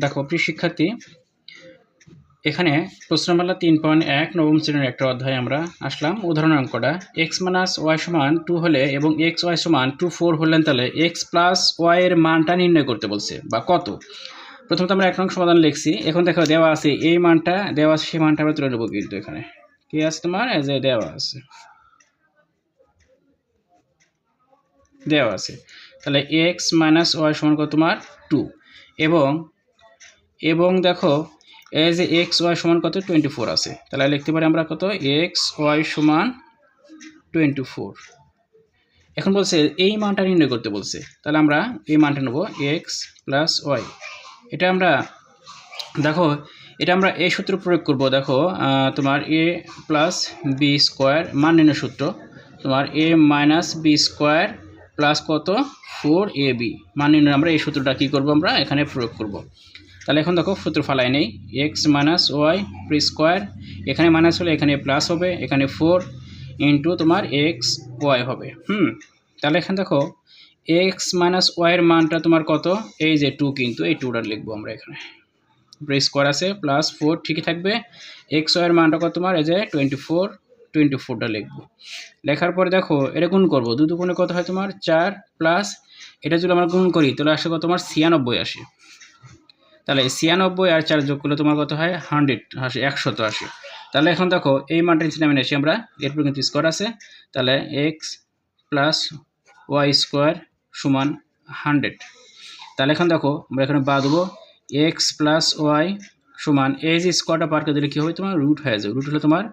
দেখো প্রিয় শিক্ষার্থী, এখানে প্রশ্নমালা 3.1 নবম শ্রেণীর একটা অধ্যায় আমরা আসলাম। উদাহরণ অঙ্কটা এক্স মাইনাস ওয়াই সমান 2 হলে এবং এক্স ওয়াই সমান 2 4 হলেন, তাহলে এক্স প্লাস ওয়াই এর মানটা নির্ণয় করতে বলছে বা কত। প্রথমত আমরা 1 নং সমাধান লিখছি। এখন দেখো দেওয়া আছে এই মানটা, দেওয়া আছে সেই মানটা আমরা তুলে নেবো। কিন্তু এখানে কি আছে তোমার, এই যে দেওয়া আছে, তাহলে এক্স মাইনাস ওয়াই সমান কত তোমার 2, এবং দেখো এই যে এক্স ওয়াই সমান কত 24 আছে, তাহলে লিখতে পারি আমরা কত এক্স ওয়াই সমান 24। এখন বলছে এই মানটা নির্ণয় করতে বলছে, তাহলে আমরা এই মানটা নেব এক্স প্লাস ওয়াই। এটা আমরা দেখো, এটা আমরা এই সূত্র প্রয়োগ করব। দেখো তোমার এ প্লাস বি স্কোয়ার মান নির্ণয় সূত্র, তোমার এ মাইনাস বি স্কোয়ার প্লাস কত 4ab মান নির্ণয়। আমরা এই সূত্রটা কী করব, আমরা এখানে প্রয়োগ করব। তাহলে এখন দেখো সূত্র ফালাই নেই, এক্স মাইনাস ওয়াই প্রি স্কোয়ার, এখানে মাইনাস হলে এখানে প্লাস হবে, এখানে 4 ইন্টু তোমার এক্স ওয়াই হবে। তাহলে এখানে দেখো এক্স মাইনাস ওয়াইয়ের মানটা তোমার কত, এই যে 2, কিন্তু এই 2টা লিখবো আমরা এখানে। প্রি স্কোয়ার আছে প্লাস 4 ঠিকই থাকবে। এক্স ওয়াইয়ের মানটা কত তোমার, এই যে 24টা লিখবো। লেখার পরে দেখো এটা গুণ করবো, 2 দুগুণে কত হয় তোমার 4, প্লাস এটা যদি আমরা গুণ করি তাহলে আসে কত তোমার 96 আসে। তাহলে 96 আর 4 যোগ করলে তোমার কত হয় 180। তাহলে এখন দেখো এই মানটা নিচে নামে এসে আমরা এরপর কিন্তু স্কোয়ার আছে, তাহলে এক্স প্লাস ওয়াই স্কোয়ার সমান 100। তাহলে এখন দেখো আমরা এখানে বাদ দেবো এক্স প্লাস ওয়াই সমান এই যে স্কোয়ারটা পার করে দিলে কী হবে তোমার রুট হয়ে যাবে। রুট হলে তোমার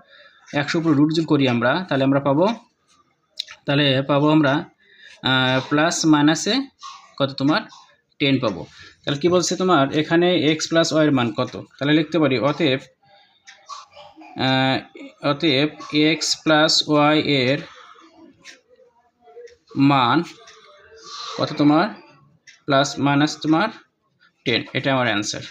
100 উপরে রুট যোগ করি আমরা, তাহলে আমরা পাবো আমরা প্লাস মাইনাসে কত তোমার 10 পাবো। তাহলে কি বলছে তোমার এখানে এক্স প্লাস ওয়াইয়ের মান কত, তাহলে লিখতে পারি অতএব এক্স প্লাস ওয়াই এর মান কত তোমার প্লাস মাইনাস তোমার 10, এটা আমার অ্যান্সার।